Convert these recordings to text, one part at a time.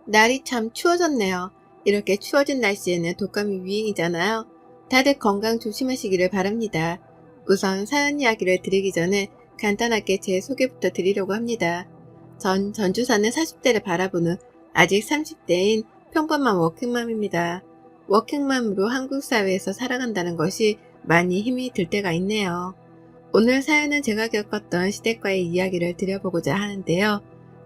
날이 참 추워졌네요. 이렇게 추워진 날씨에는 독감이 유행이잖아요. 다들 건강 조심하시기를 바랍니다. 우선 사연 이야기를 드리기 전에 간단하게 제 소개부터 드리려고 합니다. 전 전주 사는 40대를 바라보는 아직 30대인 평범한 워킹맘입니다. 워킹맘으로 한국 사회에서 살아간다는 것이 많이 힘이 들 때가 있네요. 오늘 사연은 제가 겪었던 시댁과의 이야기를 드려보고자 하는데요.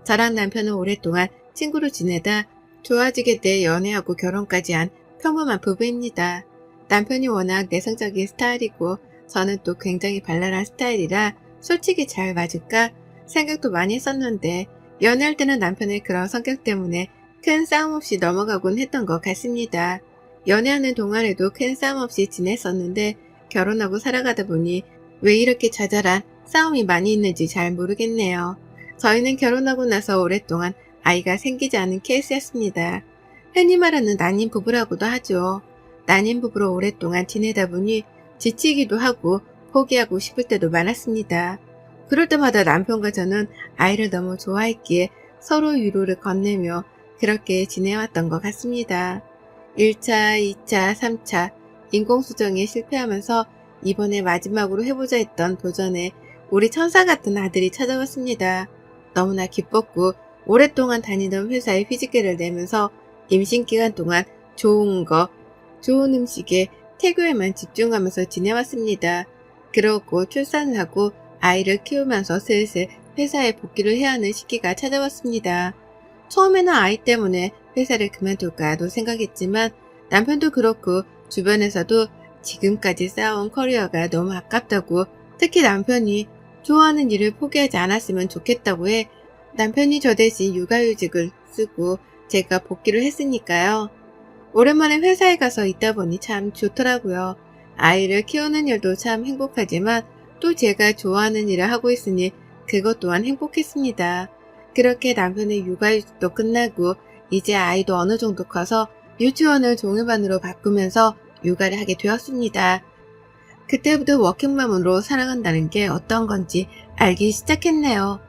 저랑 남편은 오랫동안 친구로 지내다 좋아지게 돼 연애하고 결혼까지 한 평범한 부부입니다. 남편이 워낙 내성적인 스타일이고 저는 또 굉장히 발랄한 스타일이라 솔직히 잘 맞을까 생각도 많이 했었는데 연애할 때는 남편의 그런 성격 때문에 큰 싸움 없이 넘어가곤 했던 것 같습니다. 연애하는 동안에도 큰 싸움 없이 지냈었는데 결혼하고 살아가다 보니 왜 이렇게 자잘한 싸움이 많이 있는지 잘 모르겠네요. 저희는 결혼하고 나서 오랫동안 아이가 생기지 않은 케이스였습니다. 흔히 말하는 난임 부부라고도 하죠. 난임 부부로 오랫동안 지내다 보니 지치기도 하고 포기하고 싶을 때도 많았습니다. 그럴 때마다 남편과 저는 아이를 너무 좋아했기에 서로 위로를 건네며 그렇게 지내왔던 것 같습니다. 1차, 2차, 3차 인공수정에 실패하면서 이번에 마지막으로 해보자 했던 도전에 우리 천사 같은 아들이 찾아왔습니다. 너무나 기뻤고 오랫동안 다니던 회사에 휴직계를 내면서 임신 기간 동안 좋은 거, 좋은 음식에 태교에만 집중하면서 지내왔습니다. 그러고 출산을 하고 아이를 키우면서 슬슬 회사에 복귀를 해야 하는 시기가 찾아왔습니다. 처음에는 아이 때문에 회사를 그만둘까도 생각했지만 남편도 그렇고 주변에서도 지금까지 쌓아온 커리어가 너무 아깝다고 특히 남편이 좋아하는 일을 포기하지 않았으면 좋겠다고 해 남편이 저 대신 육아휴직을 쓰고 제가 복귀를 했으니까요. 오랜만에 회사에 가서 있다 보니 참 좋더라고요. 아이를 키우는 일도 참 행복하지만 또 제가 좋아하는 일을 하고 있으니 그것 또한 행복했습니다. 그렇게 남편의 육아휴직도 끝나고 이제 아이도 어느 정도 커서 유치원을 종일반으로 바꾸면서 육아를 하게 되었습니다. 그때부터 워킹맘으로 살아간다는 게 어떤 건지 알기 시작했네요.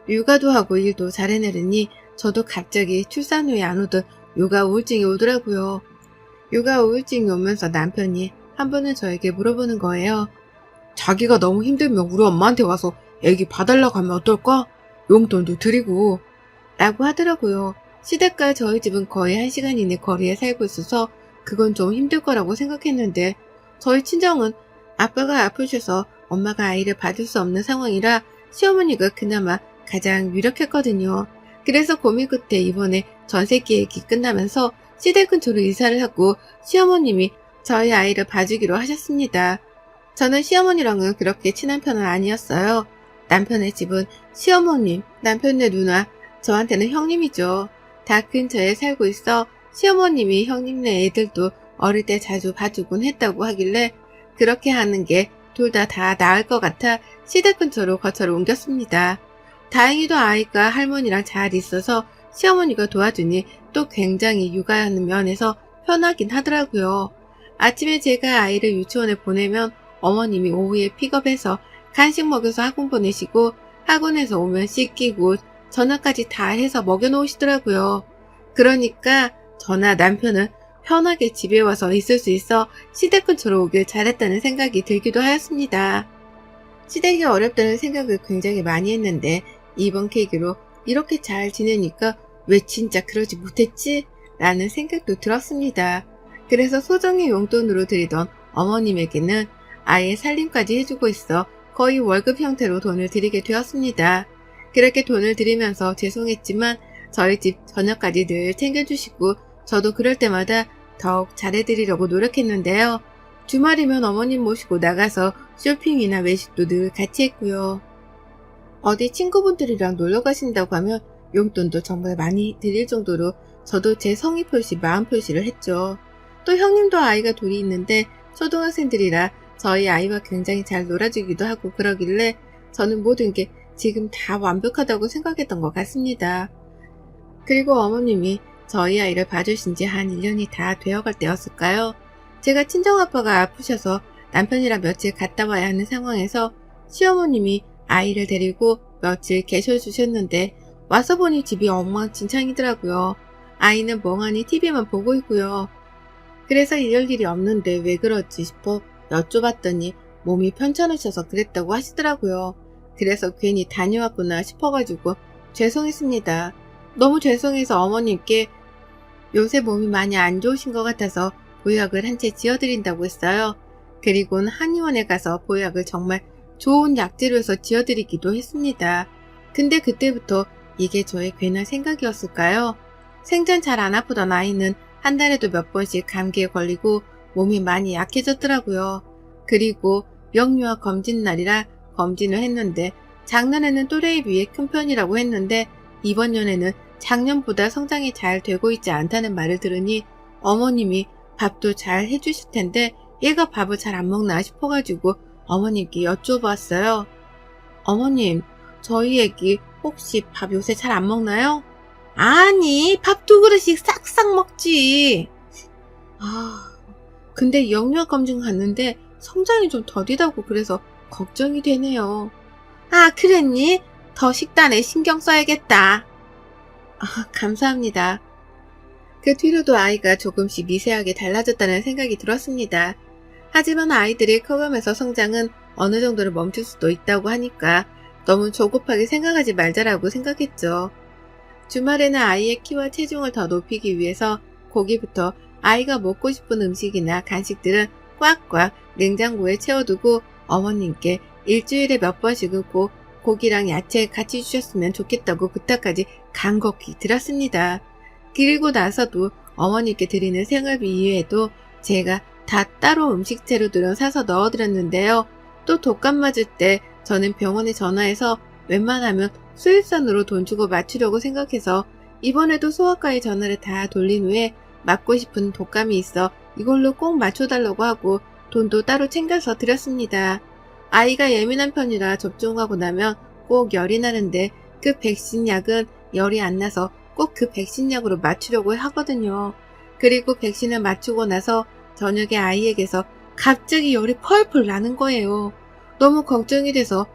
육아도 하고 일도 잘 해내려니 저도 갑자기 출산 후에 안 오던 육아 우울증이 오더라고요. 육아 우울증이 오면서 남편이 한 번은 저에게 물어보는 거예요. 자기가 너무 힘들면 우리 엄마한테 와서 애기 봐달라고 하면 어떨까? 용돈도 드리고 라고 하더라고요. 시댁과 저희 집은 거의 1시간 이내 거리에 살고 있어서 그건 좀 힘들 거라고 생각했는데 저희 친정은 아빠가 아프셔서 엄마가 아이를 봐줄 수 없는 상황이라 시어머니가 그나마 가장 유력했거든요. 그래서 고민 끝에 이번에 전세 계획이 끝나면서 시댁 근처로 이사를 하고 시어머님이 저희 아이를 봐주기로 하셨습니다. 저는 시어머니랑은 그렇게 친한 편은 아니었어요. 남편의 집은 시어머님, 남편의 누나, 저한테는 형님이죠. 다 근처에 살고 있어 시어머님이 형님네 애들도 어릴 때 자주 봐주곤 했다고 하길래 그렇게 하는 게 둘 다 나을 것 같아 시댁 근처로 거처를 옮겼습니다. 다행히도 아이가 할머니랑 잘 있어서 시어머니가 도와주니 또 굉장히 육아하는 면에서 편하긴 하더라고요. 아침에 제가 아이를 유치원에 보내면 어머님이 오후에 픽업해서 간식 먹여서 학원 보내시고 학원에서 오면 씻기고 저녁까지 다 해서 먹여놓으시더라고요. 그러니까 저나 남편은 편하게 집에 와서 있을 수 있어 시댁 근처로 오길 잘했다는 생각이 들기도 하였습니다. 시댁이 어렵다는 생각을 굉장히 많이 했는데 이번 계기로 이렇게 잘 지내니까 왜 진짜 그러지 못했지? 라는 생각도 들었습니다. 그래서 소정의 용돈으로 드리던 어머님에게는 아예 살림까지 해주고 있어 거의 월급 형태로 돈을 드리게 되었습니다. 그렇게 돈을 드리면서 죄송했지만 저희 집 저녁까지 늘 챙겨주시고 저도 그럴 때마다 더욱 잘해드리려고 노력했는데요. 주말이면 어머님 모시고 나가서 쇼핑이나 외식도 늘 같이 했고요. 어디 친구분들이랑 놀러 가신다고 하면 용돈도 정말 많이 드릴 정도로 저도 제 성의 표시, 마음 표시를 했죠. 또 형님도 아이가 둘이 있는데 초등학생들이라 저희 아이와 굉장히 잘 놀아주기도 하고 그러길래 저는 모든 게 지금 다 완벽하다고 생각했던 것 같습니다. 그리고 어머님이 저희 아이를 봐주신 지 한 1년이 다 되어갈 때였을까요? 제가 친정아빠가 아프셔서 남편이랑 며칠 갔다 와야 하는 상황에서 시어머님이 아이를 데리고 며칠 계셔주셨는데 와서 보니 집이 엉망진창이더라고요. 아이는 멍하니 TV만 보고 있고요. 그래서 이럴 일이 없는데 왜 그러지 싶어 여쭤봤더니 몸이 편찮으셔서 그랬다고 하시더라고요. 그래서 괜히 다녀왔구나 싶어가지고 죄송했습니다. 너무 죄송해서 어머님께 요새 몸이 많이 안 좋으신 것 같아서 보약을 한 채 지어드린다고 했어요. 그리고는 한의원에 가서 보약을 정말 좋은 약재로해서 지어드리기도 했습니다. 근데 그때부터 이게 저의 괜한 생각이었을까요? 생전 잘 안 아프던 아이는 한 달에도 몇 번씩 감기에 걸리고 몸이 많이 약해졌더라고요. 그리고 명료와 검진 날이라 검진을 했는데 작년에는 또래에 비해 큰 편이라고 했는데 이번 년에는 작년보다 성장이 잘 되고 있지 않다는 말을 들으니 어머님이 밥도 잘 해주실 텐데 얘가 밥을 잘 안 먹나 싶어가지고 어머님께 여쭤봤어요. 어머님, 저희 애기 혹시 밥 요새 잘 안 먹나요? 아니, 밥 2그릇씩 싹싹 먹지. 근데 영유아 검진 갔는데 성장이 좀 더디다고 그래서 걱정이 되네요. 아, 그랬니? 더 식단에 신경 써야겠다. 감사합니다. 그 뒤로도 아이가 조금씩 미세하게 달라졌다는 생각이 들었습니다. 하지만 아이들이 커가면서 성장은 어느 정도로 멈출 수도 있다고 하니까 너무 조급하게 생각하지 말자라고 생각했죠. 주말에는 아이의 키와 체중을 더 높이기 위해서 고기부터 아이가 먹고 싶은 음식이나 간식들은 꽉꽉 냉장고에 채워두고 어머님께 일주일에 몇 번씩은 꼭 고기랑 야채 같이 주셨으면 좋겠다고 부탁까지 간곡히 드렸습니다. 그리고 나서도 어머님께 드리는 생활비 이외에도 제가 다 따로 음식 재료들은 사서 넣어드렸는데요. 또 독감 맞을 때 저는 병원에 전화해서 웬만하면 수일선으로 돈 주고 맞추려고 생각해서 이번에도 소아과에 전화를 다 돌린 후에 맞고 싶은 독감이 있어 이걸로 꼭 맞춰달라고 하고 돈도 따로 챙겨서 드렸습니다. 아이가 예민한 편이라 접종하고 나면 꼭 열이 나는데 그 백신 약은 열이 안 나서 꼭 그 백신 약으로 맞추려고 하거든요. 그리고 백신을 맞추고 나서 저녁에 아이에게서 갑자기 열이 펄펄 나는 거예요. 너무 걱정이 돼서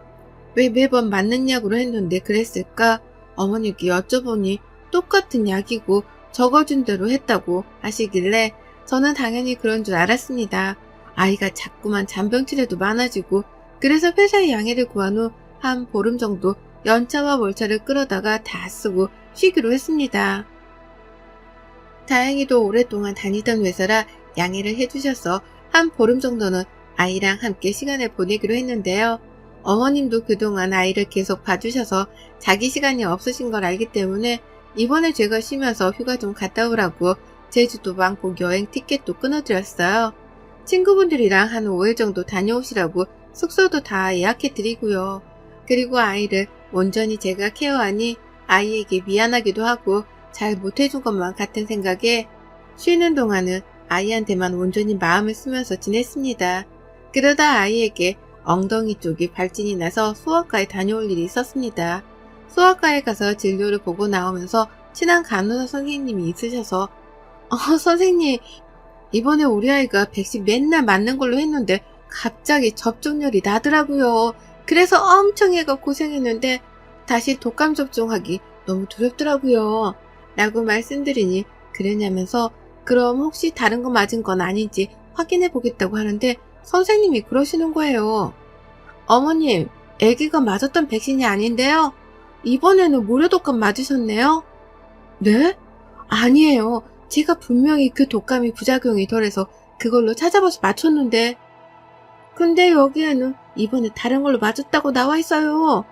왜 매번 맞는 약으로 했는데 그랬을까? 어머님께 여쭤보니 똑같은 약이고 적어준 대로 했다고 하시길래 저는 당연히 그런 줄 알았습니다. 아이가 자꾸만 잔병치레도 많아지고 그래서 회사에 양해를 구한 후 한 보름 정도 연차와 월차를 끌어다가 다 쓰고 쉬기로 했습니다. 다행히도 오랫동안 다니던 회사라 양해를 해주셔서 한 보름 정도는 아이랑 함께 시간을 보내기로 했는데요. 어머님도 그동안 아이를 계속 봐주셔서 자기 시간이 없으신 걸 알기 때문에 이번에 제가 쉬면서 휴가 좀 갔다 오라고 제주도 왕복 여행 티켓도 끊어드렸어요. 친구분들이랑 한 5일 정도 다녀오시라고 숙소도 다 예약해드리고요. 그리고 아이를 온전히 제가 케어하니 아이에게 미안하기도 하고 잘 못해준 것만 같은 생각에 쉬는 동안은 아이한테만 온전히 마음을 쓰면서 지냈습니다. 그러다 아이에게 엉덩이 쪽이 발진이 나서 소아과에 다녀올 일이 있었습니다. 소아과에 가서 진료를 보고 나오면서 친한 간호사 선생님이 있으셔서 선생님, 이번에 우리 아이가 백신 맨날 맞는 걸로 했는데 갑자기 접종열이 나더라고요. 그래서 엄청 애가 고생했는데 다시 독감 접종하기 너무 두렵더라고요. 라고 말씀드리니 그러냐면서 그럼 혹시 다른 거 맞은 건 아닌지 확인해 보겠다고 하는데 선생님이 그러시는 거예요. 어머님, 아기가 맞았던 백신이 아닌데요. 이번에는 무료독감 맞으셨네요. 네? 아니에요. 제가 분명히 그 독감이 부작용이 덜해서 그걸로 찾아봐서 맞췄는데 근데 여기에는 이번에 다른 걸로 맞았다고 나와 있어요.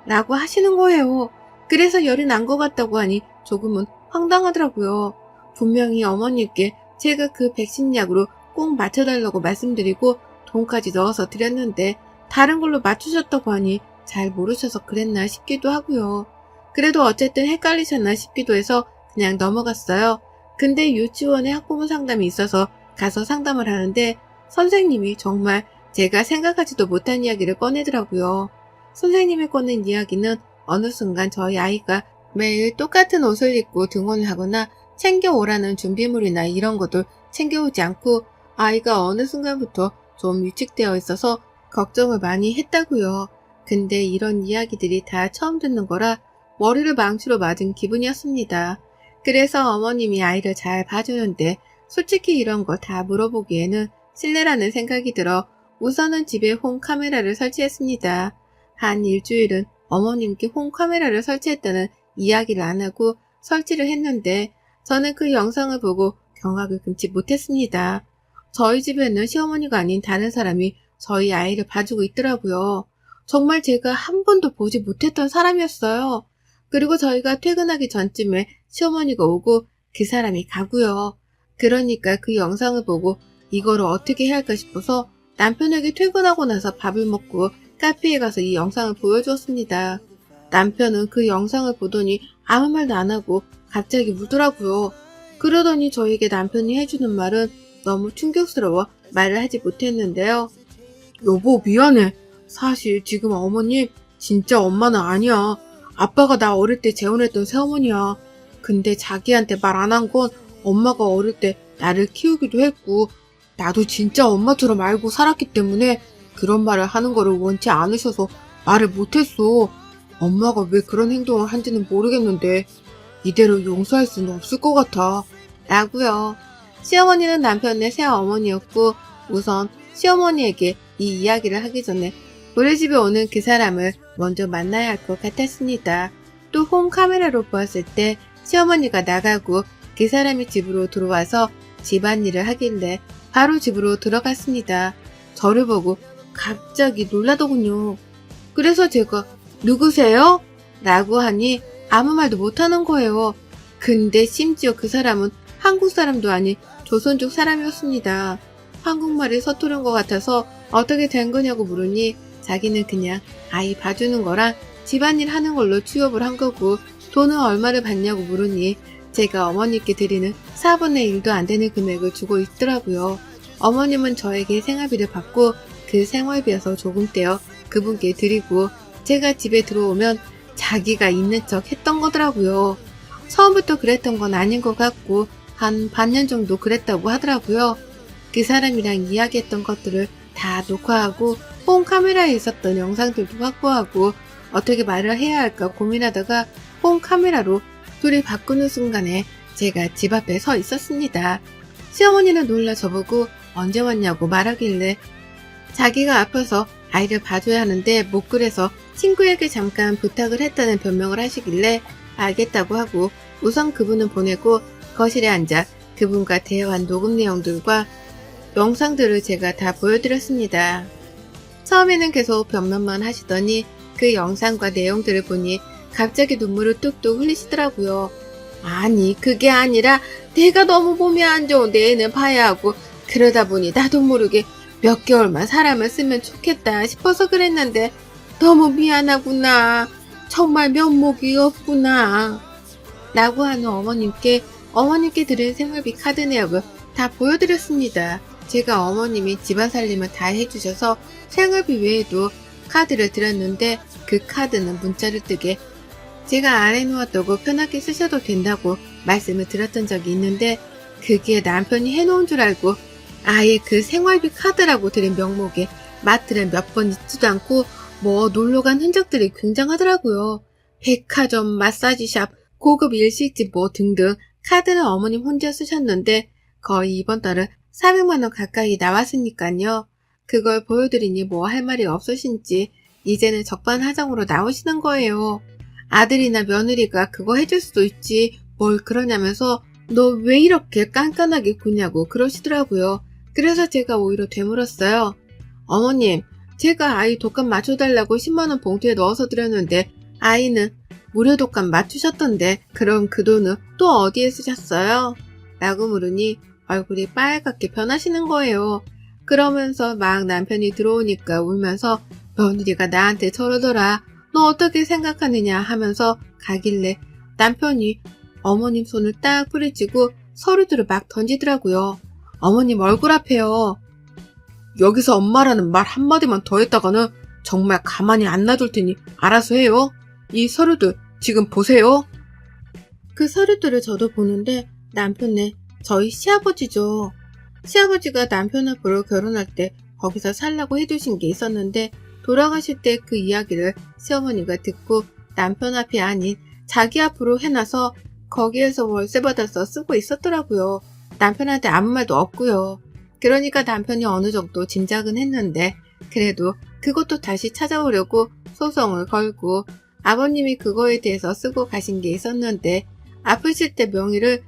라고 하시는 거예요. 그래서 열이 난 것 같다고 하니 조금은 황당하더라고요. 분명히 어머니께 제가 그 백신 약으로 꼭 맞춰달라고 말씀드리고 돈까지 넣어서 드렸는데 다른 걸로 맞추셨다고 하니 잘 모르셔서 그랬나 싶기도 하고요. 그래도 어쨌든 헷갈리셨나 싶기도 해서 그냥 넘어갔어요. 근데 유치원에 학부모 상담이 있어서 가서 상담을 하는데 선생님이 정말 제가 생각하지도 못한 이야기를 꺼내더라고요. 선생님이 꺼낸 이야기는 어느 순간 저희 아이가 매일 똑같은 옷을 입고 등원을 하거나 챙겨오라는 준비물이나 이런 것들 챙겨오지 않고 아이가 어느 순간부터 좀 위축되어 있어서 걱정을 많이 했다고요. 근데 이런 이야기들이 다 처음 듣는 거라 머리를 망치로 맞은 기분이었습니다. 그래서 어머님이 아이를 잘 봐주는데 솔직히 이런 거 다 물어보기에는 실례라는 생각이 들어 우선은 집에 홈카메라를 설치했습니다. 한 일주일은 어머님께 홈카메라를 설치했다는 이야기를 안 하고 설치를 했는데 저는 그 영상을 보고 경악을 금치 못했습니다. 저희 집에는 시어머니가 아닌 다른 사람이 저희 아이를 봐주고 있더라고요. 정말 제가 한 번도 보지 못했던 사람이었어요. 그리고 저희가 퇴근하기 전쯤에 시어머니가 오고 그 사람이 가고요. 그러니까 그 영상을 보고 이거를 어떻게 해야 할까 싶어서 남편에게 퇴근하고 나서 밥을 먹고 카페에 가서 이 영상을 보여주었습니다. 남편은 그 영상을 보더니 아무 말도 안 하고 갑자기 울더라고요. 그러더니 저에게 남편이 해주는 말은 너무 충격스러워 말을 하지 못했는데요. 여보, 미안해. 사실 지금 어머님 진짜 엄마는 아니야. 아빠가 나 어릴 때 재혼했던 새어머니야. 근데 자기한테 말 안 한 건 엄마가 어릴 때 나를 키우기도 했고 나도 진짜 엄마처럼 알고 살았기 때문에 그런 말을 하는 거를 원치 않으셔서 말을 못했어. 엄마가 왜 그런 행동을 한지는 모르겠는데 이대로 용서할 수는 없을 것 같아. 라고요. 시어머니는 남편의 새어머니였고 우선 시어머니에게 이 이야기를 하기 전에 우리 집에 오는 그 사람을 먼저 만나야 할 것 같았습니다. 또 홈카메라로 보았을 때 시어머니가 나가고 그 사람이 집으로 들어와서 집안일을 하길래 바로 집으로 들어갔습니다. 저를 보고 갑자기 놀라더군요. 그래서 제가 누구세요? 라고 하니 아무 말도 못하는 거예요. 근데 심지어 그 사람은 한국 사람도 아닌 조선족 사람이었습니다. 한국말이 서투른 것 같아서 어떻게 된 거냐고 물으니 자기는 그냥 아이 봐주는 거랑 집안일 하는 걸로 취업을 한 거고 돈은 얼마를 받냐고 물으니 제가 어머니께 드리는 4분의 1도 안 되는 금액을 주고 있더라고요. 어머님은 저에게 생활비를 받고 그 생활비에서 조금 떼어 그분께 드리고 제가 집에 들어오면 자기가 있는 척 했던 거더라고요. 처음부터 그랬던 건 아닌 것 같고 한 반년 정도 그랬다고 하더라고요. 그 사람이랑 이야기했던 것들을 다 녹화하고 폰 카메라에 있었던 영상들도 확보하고 어떻게 말을 해야 할까 고민하다가 폰 카메라로 둘이 바꾸는 순간에 제가 집 앞에 서 있었습니다. 시어머니는 놀라 저보고 언제 왔냐고 말하길래 자기가 아파서 아이를 봐줘야 하는데 못 그래서 친구에게 잠깐 부탁을 했다는 변명을 하시길래 알겠다고 하고 우선 그분은 보내고 거실에 앉아 그분과 대화한 녹음 내용들과 영상들을 제가 다 보여드렸습니다. 처음에는 계속 변명만 하시더니 그 영상과 내용들을 보니 갑자기 눈물을 뚝뚝 흘리시더라고요. 아니 그게 아니라 내가 너무 몸이 안 좋은데 애는 봐야 하고 그러다 보니 나도 모르게 몇 개월만 사람을 쓰면 좋겠다 싶어서 그랬는데 너무 미안하구나. 정말 면목이 없구나. 라고 하는 어머님께 드린 생활비 카드 내역을 다 보여드렸습니다. 제가 어머님이 집안 살림을 다 해주셔서 생활비 외에도 카드를 드렸는데 그 카드는 문자를 뜨게 제가 안 해놓았다고 편하게 쓰셔도 된다고 말씀을 드렸던 적이 있는데 그게 남편이 해놓은 줄 알고 아예 그 생활비 카드라고 드린 명목에 마트를 몇 번 잊지도 않고 뭐 놀러간 흔적들이 굉장하더라고요. 백화점, 마사지샵, 고급 일식집 뭐 등등 카드는 어머님 혼자 쓰셨는데 거의 이번 달은 400만원 가까이 나왔으니까요. 그걸 보여드리니 뭐 할 말이 없으신지 이제는 적반하장으로 나오시는 거예요. 아들이나 며느리가 그거 해줄 수도 있지 뭘 그러냐면서 너 왜 이렇게 깐깐하게 구냐고 그러시더라고요. 그래서 제가 오히려 되물었어요. 어머님, 제가 아이 독감 맞춰달라고 10만원 봉투에 넣어서 드렸는데 아이는 무료 독감 맞추셨던데 그럼 그 돈은 또 어디에 쓰셨어요? 라고 물으니 얼굴이 빨갛게 변하시는 거예요. 그러면서 막 남편이 들어오니까 울면서 며느리가 나한테 저러더라. 너 어떻게 생각하느냐 하면서 가길래 남편이 어머님 손을 딱 뿌리치고 서류들을 막 던지더라고요. 어머님 얼굴 앞에요. 여기서 엄마라는 말 한마디만 더 했다가는 정말 가만히 안 놔둘 테니 알아서 해요. 이 서류들 지금 보세요. 그 서류들을 저도 보는데 남편네 저희 시아버지죠. 시아버지가 남편 앞으로 결혼할 때 거기서 살라고 해두신 게 있었는데 돌아가실 때 그 이야기를 시어머니가 듣고 남편 앞이 아닌 자기 앞으로 해놔서 거기에서 월세 받아서 쓰고 있었더라고요. 남편한테 아무 말도 없고요. 그러니까 남편이 어느 정도 짐작은 했는데 그래도 그것도 다시 찾아오려고 소송을 걸고 아버님이 그거에 대해서 쓰고 가신 게 있었는데 아프실 때 명의를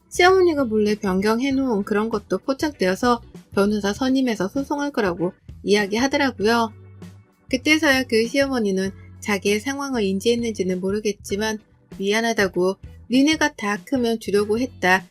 시어머니가 몰래 변경해 놓은 그런 것도 포착되어서 변호사 선임해서 소송할 거라고 이야기하더라고요. 그때서야 그 시어머니는 자기의 상황을 인지했는지는 모르겠지만 미안하다고 니네가 다 크면 주려고 했다.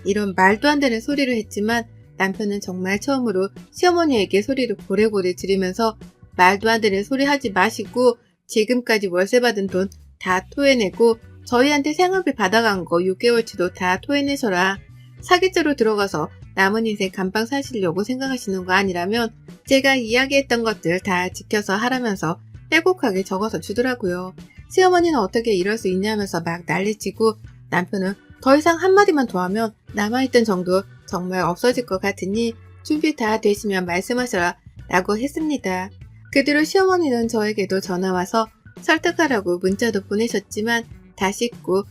이런 말도 안 되는 소리를 했지만 남편은 정말 처음으로 시어머니에게 소리를 고래고래 지르면서 말도 안 되는 소리 하지 마시고 지금까지 월세 받은 돈 다 토해내고 저희한테 생활비 받아간 거 6개월치도 다 토해내셔라. 사기죄로 들어가서 남은 인생 감방 사시려고 생각하시는 거 아니라면 제가 이야기했던 것들 다 지켜서 하라면서 빼곡하게 적어서 주더라고요. 시어머니는 어떻게 이럴 수 있냐면서 막 난리치고 남편은 더 이상 한마디만 더 하면 남아있던 정도 정말 없어질 것 같으니 준비 다 되시면 말씀하셔라 라고 했습니다. 그 뒤로 시어머니는 저에게도 전화와서 설득하라고 문자도 보내셨지만 다 씻고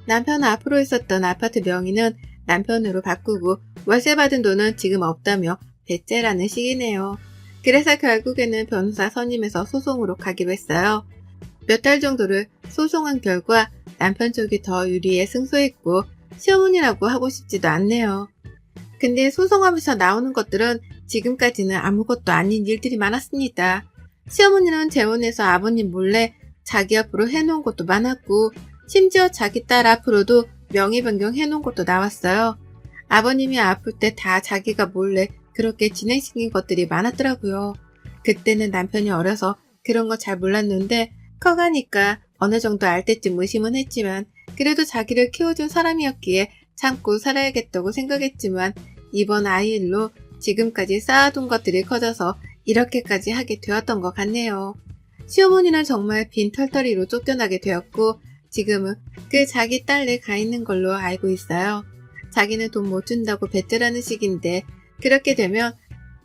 남편 앞으로 있었던 아파트 명의는 남편으로 바꾸고 월세 받은 돈은 지금 없다며 배째라는 식이네요. 그래서 결국에는 변호사 선임해서 소송으로 가기로 했어요. 몇 달 정도를 소송한 결과 남편 쪽이 더 유리해 승소했고 시어머니라고 하고 싶지도 않네요. 근데 소송하면서 나오는 것들은 지금까지는 아무것도 아닌 일들이 많았습니다. 시어머니는 재혼해서 아버님 몰래 자기 앞으로 해놓은 것도 많았고 심지어 자기 딸 앞으로도 명의 변경 해놓은 것도 나왔어요. 아버님이 아플 때 다 자기가 몰래 그렇게 진행시킨 것들이 많았더라고요. 그때는 남편이 어려서 그런 거 잘 몰랐는데 커가니까 어느 정도 알 때쯤 의심은 했지만 그래도 자기를 키워준 사람이었기에 참고 살아야겠다고 생각했지만 이번 아이 일로 지금까지 쌓아둔 것들이 커져서 이렇게까지 하게 되었던 것 같네요. 시어머니는 정말 빈털터리로 쫓겨나게 되었고 지금은 그 자기 딸네 가 있는 걸로 알고 있어요. 자기는 돈 못 준다고 배째라는 식인데 그렇게 되면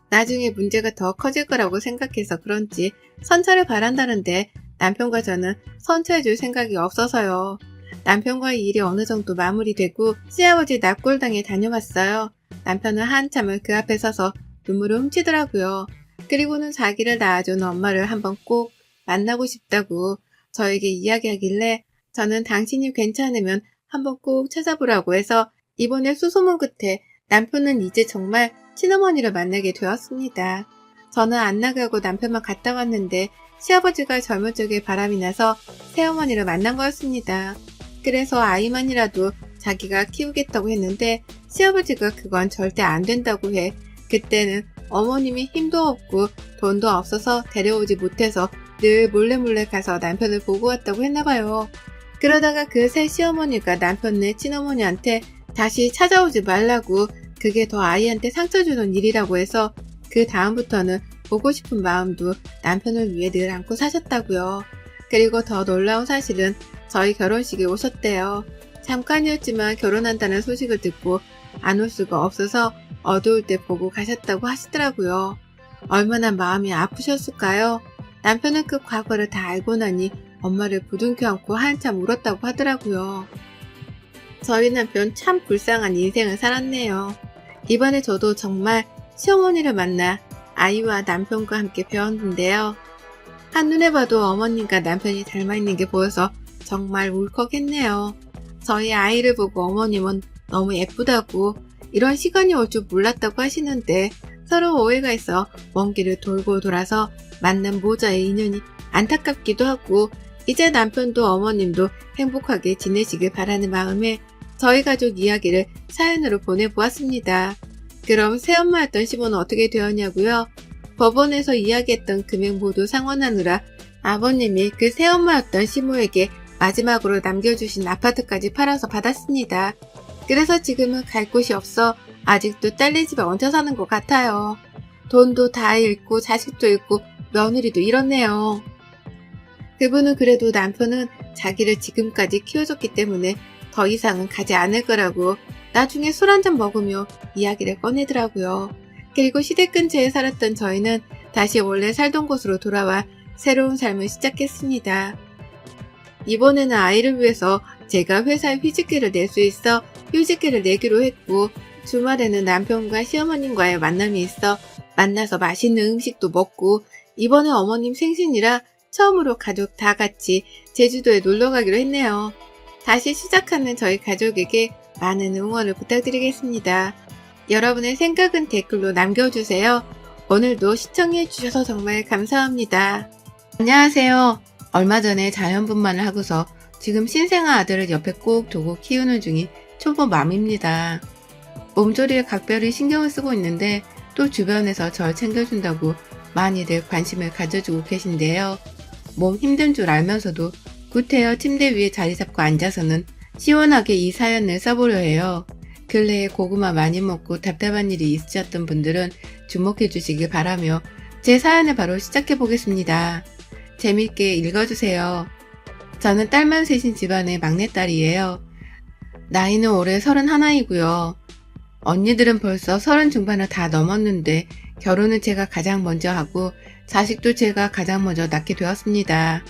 나중에 문제가 더 커질 거라고 생각해서 그런지 선처를 바란다는데 남편과 저는 선처해줄 생각이 없어서요. 남편과의 일이 어느 정도 마무리되고 시아버지 납골당에 다녀왔어요. 남편은 한참을 그 앞에 서서 눈물을 훔치더라고요. 그리고는 자기를 낳아준 엄마를 한번 꼭 만나고 싶다고 저에게 이야기하길래 저는 당신이 괜찮으면 한번 꼭 찾아보라고 해서 이번에 수소문 끝에 남편은 이제 정말 친어머니를 만나게 되었습니다. 저는 안 나가고 남편만 갔다 왔는데 시아버지가 젊은 적에 바람이 나서 새어머니를 만난 거였습니다. 그래서 아이만이라도 자기가 키우겠다고 했는데 시아버지가 그건 절대 안 된다고 해. 그때는 어머님이 힘도 없고 돈도 없어서 데려오지 못해서 늘 몰래 가서 남편을 보고 왔다고 했나봐요. 그러다가 그 새 시어머니가 남편네 친어머니한테 다시 찾아오지 말라고 그게 더 아이한테 상처 주는 일이라고 해서 그 다음부터는 보고 싶은 마음도 남편을 위해 늘 안고 사셨다고요. 그리고 더 놀라운 사실은 저희 결혼식에 오셨대요. 잠깐이었지만 결혼한다는 소식을 듣고 안 올 수가 없어서 어두울 때 보고 가셨다고 하시더라고요. 얼마나 마음이 아프셨을까요? 남편은 그 과거를 다 알고 나니 엄마를 부둥켜 안고 한참 울었다고 하더라고요. 저희 남편 참 불쌍한 인생을 살았네요. 이번에 저도 정말 시어머니를 만나 아이와 남편과 함께 배웠는데요. 한눈에 봐도 어머님과 남편이 닮아있는 게 보여서 정말 울컥했네요. 저희 아이를 보고 어머님은 너무 예쁘다고 이런 시간이 올 줄 몰랐다고 하시는데 서로 오해가 있어 먼 길을 돌고 돌아서 만난 모자의 인연이 안타깝기도 하고 이제 남편도 어머님도 행복하게 지내시길 바라는 마음에 저희 가족 이야기를 사연으로 보내보았습니다. 그럼 새엄마였던 시모는 어떻게 되었냐고요? 법원에서 이야기했던 금액 모두 상환하느라 아버님이 그 새엄마였던 시모에게 마지막으로 남겨주신 아파트까지 팔아서 받았습니다. 그래서 지금은 갈 곳이 없어 아직도 딸네 집에 얹혀 사는 것 같아요. 돈도 다 잃고 자식도 잃고 며느리도 잃었네요. 그분은 그래도 남편은 자기를 지금까지 키워줬기 때문에 더 이상은 가지 않을 거라고 나중에 술 한잔 먹으며 이야기를 꺼내더라고요. 그리고 시댁 근처에 살았던 저희는 다시 원래 살던 곳으로 돌아와 새로운 삶을 시작했습니다. 이번에는 아이를 위해서 제가 회사에 휴직계를 낼 수 있어 휴직계를 내기로 했고, 주말에는 남편과 시어머님과의 만남이 있어 만나서 맛있는 음식도 먹고, 이번에 어머님 생신이라 처음으로 가족 다 같이 제주도에 놀러 가기로 했네요. 다시 시작하는 저희 가족에게 많은 응원을 부탁드리겠습니다. 여러분의 생각은 댓글로 남겨주세요. 오늘도 시청해주셔서 정말 감사합니다. 안녕하세요. 얼마 전에 자연분만을 하고서 지금 신생아 아들을 옆에 꼭 두고 키우는 중인 초보맘입니다. 몸조리에 각별히 신경을 쓰고 있는데 또 주변에서 절 챙겨준다고 많이들 관심을 가져주고 계신데요. 몸 힘든 줄 알면서도 굿헤어 침대 위에 자리 잡고 앉아서는 시원하게 이 사연을 써보려 해요. 근래에 고구마 많이 먹고 답답한 일이 있으셨던 분들은 주목해 주시길 바라며 제 사연을 바로 시작해 보겠습니다. 재밌게 읽어주세요. 저는 딸만 셋인 집안의 막내딸이에요. 나이는 올해 31이고요. 언니들은 벌써 30 중반을 다 넘었는데 결혼은 제가 가장 먼저 하고 자식도 제가 가장 먼저 낳게 되었습니다.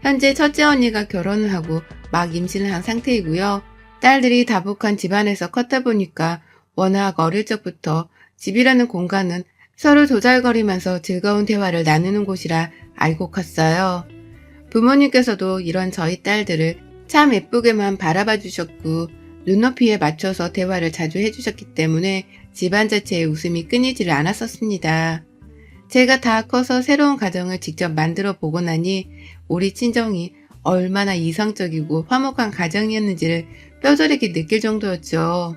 현재 첫째 언니가 결혼을 하고 막 임신을 한 상태이고요. 딸들이 다복한 집안에서 컸다 보니까 워낙 어릴 적부터 집이라는 공간은 서로 조잘거리면서 즐거운 대화를 나누는 곳이라 알고 컸어요. 부모님께서도 이런 저희 딸들을 참 예쁘게만 바라봐 주셨고 눈높이에 맞춰서 대화를 자주 해주셨기 때문에 집안 자체의 웃음이 끊이지를 않았었습니다. 제가 다 커서 새로운 가정을 직접 만들어 보고 나니 우리 친정이 얼마나 이상적이고 화목한 가정이었는지를 뼈저리게 느낄 정도였죠.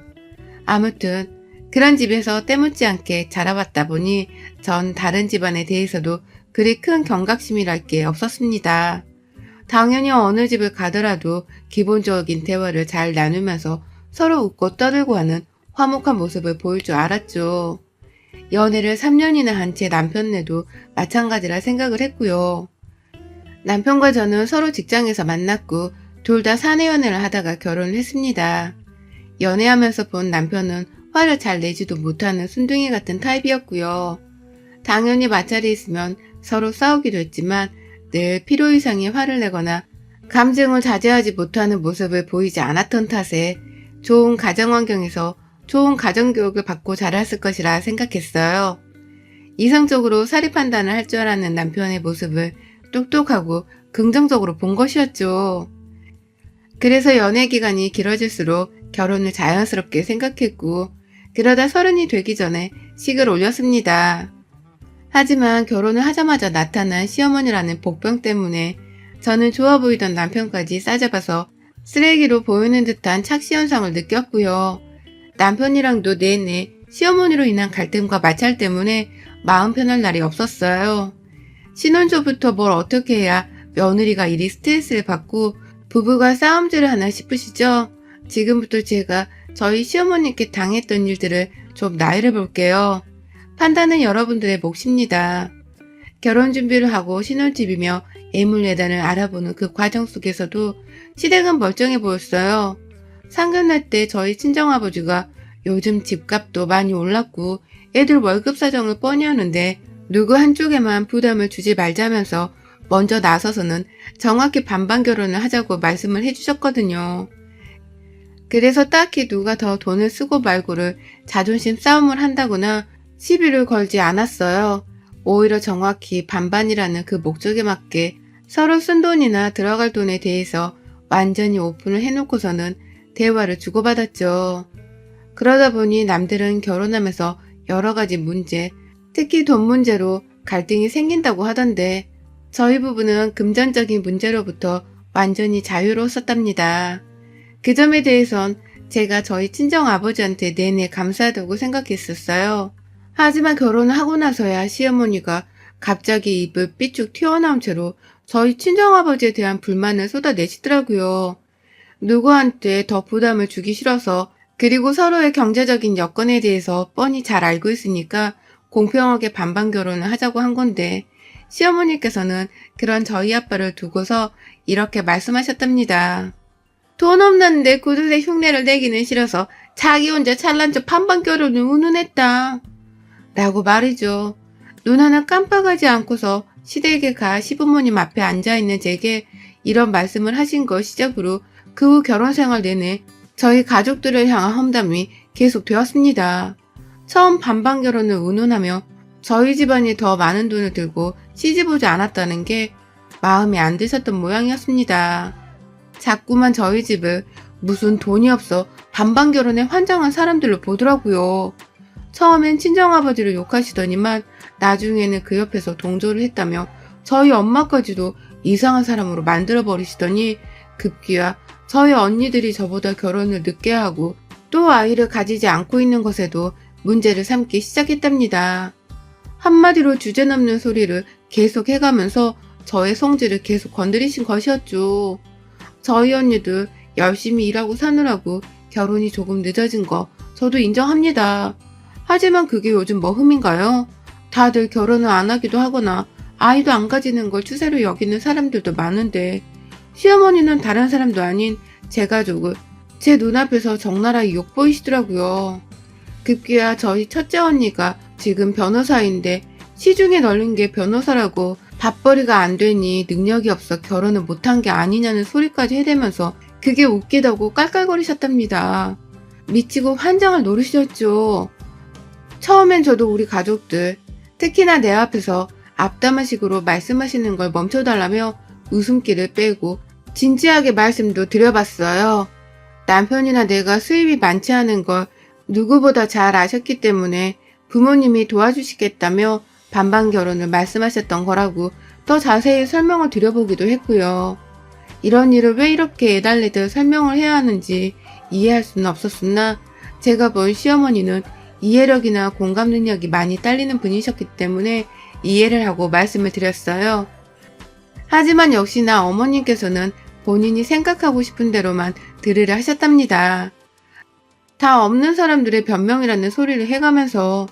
아무튼 그런 집에서 때묻지 않게 자라왔다 보니 전 다른 집안에 대해서도 그리 큰 경각심이랄 게 없었습니다. 당연히 어느 집을 가더라도 기본적인 대화를 잘 나누면서 서로 웃고 떠들고 하는 화목한 모습을 보일 줄 알았죠. 연애를 3년이나 한 제 남편네도 마찬가지라 생각을 했고요. 남편과 저는 서로 직장에서 만났고 둘 다 사내 연애를 하다가 결혼을 했습니다. 연애하면서 본 남편은 화를 잘 내지도 못하는 순둥이 같은 타입이었고요. 당연히 마찰이 있으면 서로 싸우기도 했지만 늘 필요 이상의 화를 내거나 감정을 자제하지 못하는 모습을 보이지 않았던 탓에 좋은 가정환경에서 좋은 가정교육을 받고 자랐을 것이라 생각했어요. 이성적으로 사리 판단을 할 줄 아는 남편의 모습을 똑똑하고 긍정적으로 본 것이었죠. 그래서 연애 기간이 길어질수록 결혼을 자연스럽게 생각했고 그러다 30이 되기 전에 식을 올렸습니다. 하지만 결혼을 하자마자 나타난 시어머니라는 복병 때문에 저는 좋아 보이던 남편까지 싸잡아서 쓰레기로 보이는 듯한 착시 현상을 느꼈고요. 남편이랑도 내내 시어머니로 인한 갈등과 마찰 때문에 마음 편할 날이 없었어요. 신혼 초부터 뭘 어떻게 해야 며느리가 이리 스트레스를 받고 부부가 싸움질을 하나 싶으시죠? 지금부터 제가 저희 시어머니께 당했던 일들을 좀 나열해 볼게요. 판단은 여러분들의 몫입니다. 결혼 준비를 하고 신혼집이며 애물예단을 알아보는 그 과정 속에서도 시댁은 멀쩡해 보였어요. 상견례 때 저희 친정아버지가 요즘 집값도 많이 올랐고 애들 월급 사정을 뻔히 하는데 누구 한쪽에만 부담을 주지 말자면서 먼저 나서서는 정확히 반반 결혼을 하자고 말씀을 해주셨거든요. 그래서 딱히 누가 더 돈을 쓰고 말고를 자존심 싸움을 한다거나 시비를 걸지 않았어요. 오히려 정확히 반반이라는 그 목적에 맞게 서로 쓴 돈이나 들어갈 돈에 대해서 완전히 오픈을 해놓고서는 대화를 주고받았죠. 그러다 보니 남들은 결혼하면서 여러 가지 문제, 특히 돈 문제로 갈등이 생긴다고 하던데 저희 부부는 금전적인 문제로부터 완전히 자유로웠었답니다. 그 점에 대해선 제가 저희 친정아버지한테 내내 감사하다고 생각했었어요. 하지만 결혼을 하고 나서야 시어머니가 갑자기 입을 삐쭉 튀어나온 채로 저희 친정아버지에 대한 불만을 쏟아내시더라고요. 누구한테 더 부담을 주기 싫어서 그리고 서로의 경제적인 여건에 대해서 뻔히 잘 알고 있으니까 공평하게 반반 결혼을 하자고 한 건데 시어머니께서는 그런 저희 아빠를 두고서 이렇게 말씀하셨답니다. 돈 없는데 구두쇠 흉내를 내기는 싫어서 자기 혼자 잘난 척 반반 결혼을 운운했다. 라고 말이죠. 눈 하나 깜빡하지 않고서 시댁에 가 시부모님 앞에 앉아있는 제게 이런 말씀을 하신 거 시작으로 그 후 결혼 생활 내내 저희 가족들을 향한 험담이 계속되었습니다. 처음 반반 결혼을 운운하며 저희 집안이 더 많은 돈을 들고 시집오지 않았다는 게 마음에 안 드셨던 모양이었습니다. 자꾸만 저희 집을 무슨 돈이 없어 반반 결혼에 환장한 사람들로 보더라고요. 처음엔 친정아버지를 욕하시더니만 나중에는 그 옆에서 동조를 했다며 저희 엄마까지도 이상한 사람으로 만들어버리시더니 급기야 저희 언니들이 저보다 결혼을 늦게 하고 또 아이를 가지지 않고 있는 것에도 문제를 삼기 시작했답니다. 한마디로 주제넘는 소리를 계속 해가면서 저의 성질을 계속 건드리신 것이었죠. 저희 언니들 열심히 일하고 사느라고 결혼이 조금 늦어진 거 저도 인정합니다. 하지만 그게 요즘 뭐 흠인가요? 다들 결혼을 안 하기도 하거나 아이도 안 가지는 걸 추세로 여기는 사람들도 많은데 시어머니는 다른 사람도 아닌 제 가족을 제 눈앞에서 적나라히 욕보이시더라고요. 급기야 저희 첫째 언니가 지금 변호사인데 시중에 널린 게 변호사라고 밥벌이가 안 되니 능력이 없어 결혼을 못한 게 아니냐는 소리까지 해대면서 그게 웃기다고 깔깔거리셨답니다. 미치고 환장을 노리셨죠. 처음엔 저도 우리 가족들, 특히나 내 앞에서 앞담화식으로 말씀하시는 걸 멈춰달라며 웃음기를 빼고 진지하게 말씀도 드려봤어요. 남편이나 내가 수입이 많지 않은 걸 누구보다 잘 아셨기 때문에 부모님이 도와주시겠다며 반반 결혼을 말씀하셨던 거라고 더 자세히 설명을 드려보기도 했고요. 이런 일을 왜 이렇게 애달래들 설명을 해야 하는지 이해할 수는 없었으나 제가 본 시어머니는 이해력이나 공감 능력이 많이 딸리는 분이셨기 때문에 이해를 하고 말씀을 드렸어요. 하지만 역시나 어머님께서는 본인이 생각하고 싶은 대로만 들으려 하셨답니다. 다 없는 사람들의 변명이라는 소리를 해가면서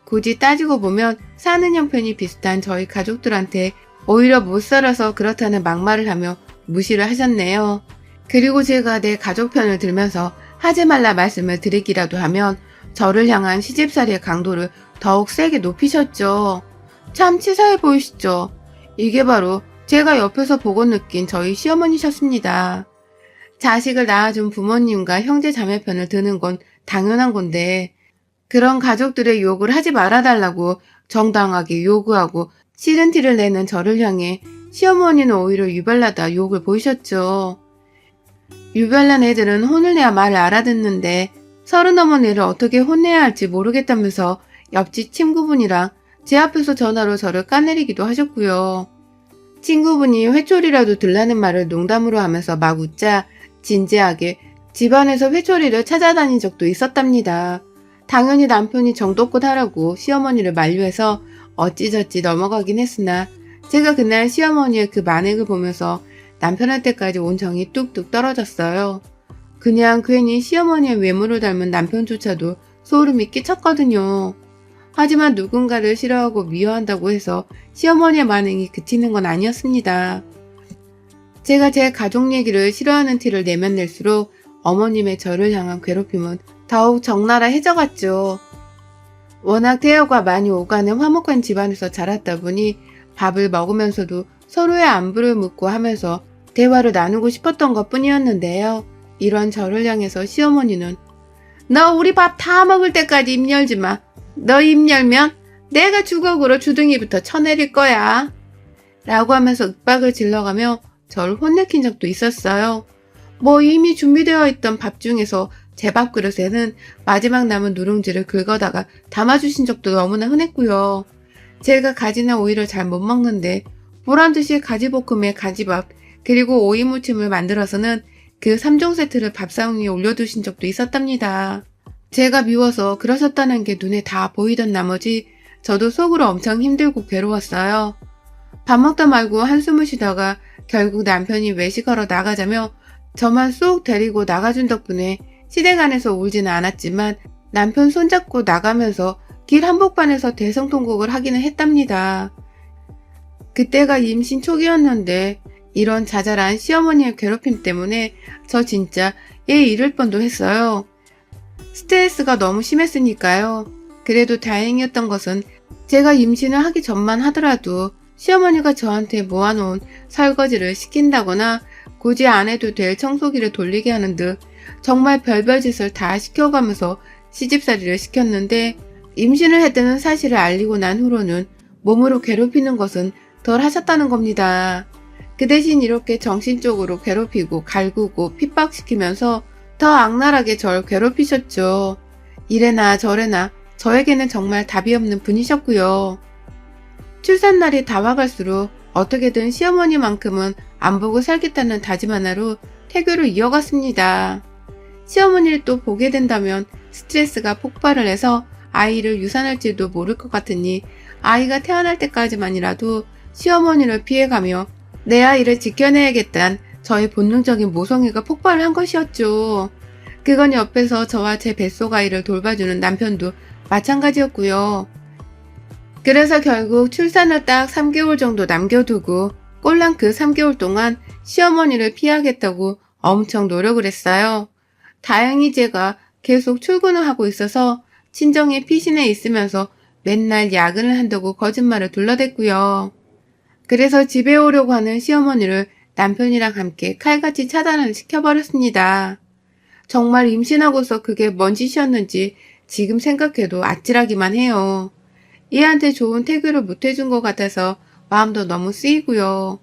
굳이 따지고 보면 사는 형편이 비슷한 저희 가족들한테 오히려 못 살아서 그렇다는 막말을 하며 무시를 하셨네요. 그리고 제가 내 가족 편을 들면서 하지 말라 말씀을 드리기라도 하면 저를 향한 시집살이의 강도를 더욱 세게 높이셨죠. 참 치사해 보이시죠? 이게 바로 제가 옆에서 보고 느낀 저희 시어머니셨습니다. 자식을 낳아준 부모님과 형제 자매 편을 드는 건 당연한 건데 그런 가족들의 욕을 하지 말아달라고 정당하게 요구하고 싫은 티를 내는 저를 향해 시어머니는 오히려 유별나다 욕을 보이셨죠. 유별난 애들은 혼을 내야 말을 알아듣는데 30 넘은 애를 어떻게 혼내야 할지 모르겠다면서 옆집 친구분이랑 제 앞에서 전화로 저를 까내리기도 하셨고요. 친구분이 회초리라도 들라는 말을 농담으로 하면서 막 웃자 진지하게 집안에서 회초리를 찾아다닌 적도 있었답니다. 당연히 남편이 정도껏 하라고 시어머니를 만류해서 어찌저찌 넘어가긴 했으나 제가 그날 시어머니의 그 만행을 보면서 남편한테까지 온 정이 뚝뚝 떨어졌어요. 그냥 괜히 시어머니의 외모를 닮은 남편조차도 소름이 끼쳤거든요. 하지만 누군가를 싫어하고 미워한다고 해서 시어머니의 만행이 그치는 건 아니었습니다. 제가 제 가족 얘기를 싫어하는 티를 내면 낼수록 어머님의 저를 향한 괴롭힘은 더욱 적나라해져갔죠. 워낙 태아가 많이 오가는 화목한 집안에서 자랐다 보니 밥을 먹으면서도 서로의 안부를 묻고 하면서 대화를 나누고 싶었던 것 뿐이었는데요. 이런 저를 향해서 시어머니는 너 우리 밥 다 먹을 때까지 입 열지 마. 너 입 열면 내가 주걱으로 주둥이부터 쳐내릴 거야. 라고 하면서 윽박을 질러가며 저를 혼내킨 적도 있었어요. 뭐 이미 준비되어 있던 밥 중에서 제 밥그릇에는 마지막 남은 누룽지를 긁어다가 담아주신 적도 너무나 흔했고요. 제가 가지나 오이를 잘 못 먹는데 보란듯이 가지볶음에 가지밥 그리고 오이 무침을 만들어서는 그 3종 세트를 밥상 위에 올려두신 적도 있었답니다. 제가 미워서 그러셨다는 게 눈에 다 보이던 나머지 저도 속으로 엄청 힘들고 괴로웠어요. 밥 먹다 말고 한숨을 쉬다가 결국 남편이 외식하러 나가자며 저만 쏙 데리고 나가준 덕분에 시댁 안에서 울지는 않았지만 남편 손잡고 나가면서 길 한복판에서 대성통곡을 하기는 했답니다. 그때가 임신 초기였는데 이런 자잘한 시어머니의 괴롭힘 때문에 저 진짜 얘 잃을 뻔도 했어요. 스트레스가 너무 심했으니까요. 그래도 다행이었던 것은 제가 임신을 하기 전만 하더라도 시어머니가 저한테 모아놓은 설거지를 시킨다거나 굳이 안 해도 될 청소기를 돌리게 하는 등 정말 별별 짓을 다 시켜가면서 시집살이를 시켰는데 임신을 했다는 사실을 알리고 난 후로는 몸으로 괴롭히는 것은 덜 하셨다는 겁니다. 그 대신 이렇게 정신적으로 괴롭히고 갈구고 핍박시키면서 더 악랄하게 절 괴롭히셨죠. 이래나 저래나 저에게는 정말 답이 없는 분이셨고요. 출산날이 다가갈수록 어떻게든 시어머니만큼은 안 보고 살겠다는 다짐 하나로 태교를 이어갔습니다. 시어머니를 또 보게 된다면 스트레스가 폭발을 해서 아이를 유산할지도 모를 것 같으니 아이가 태어날 때까지만이라도 시어머니를 피해가며 내 아이를 지켜내야겠다는 저의 본능적인 모성애가 폭발을 한 것이었죠. 그건 옆에서 저와 제 뱃속 아이를 돌봐주는 남편도 마찬가지였고요. 그래서 결국 출산을 딱 3개월 정도 남겨두고 꼴랑 그 3개월 동안 시어머니를 피하겠다고 엄청 노력을 했어요. 다행히 제가 계속 출근을 하고 있어서 친정에 피신해 있으면서 맨날 야근을 한다고 거짓말을 둘러댔고요. 그래서 집에 오려고 하는 시어머니를 남편이랑 함께 칼같이 차단을 시켜버렸습니다. 정말 임신하고서 그게 뭔 짓이었는지 지금 생각해도 아찔하기만 해요. 얘한테 좋은 태교를 못해준 것 같아서 마음도 너무 쓰이고요.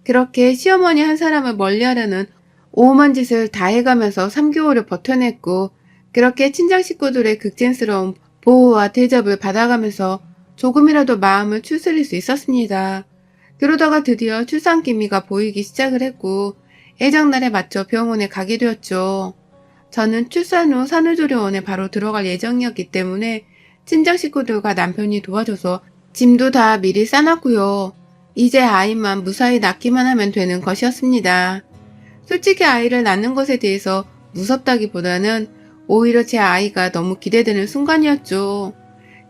그렇게 시어머니 한 사람을 멀리하려는 오만 짓을 다 해가면서 3개월을 버텨냈고 그렇게 친정 식구들의 극진스러운 보호와 대접을 받아가면서 조금이라도 마음을 추스릴 수 있었습니다. 그러다가 드디어 출산 기미가 보이기 시작을 했고 예정날에 맞춰 병원에 가게 되었죠. 저는 출산 후 산후조리원에 바로 들어갈 예정이었기 때문에 친정 식구들과 남편이 도와줘서 짐도 다 미리 싸놨고요. 이제 아이만 무사히 낳기만 하면 되는 것이었습니다. 솔직히 아이를 낳는 것에 대해서 무섭다기보다는 오히려 제 아이가 너무 기대되는 순간이었죠.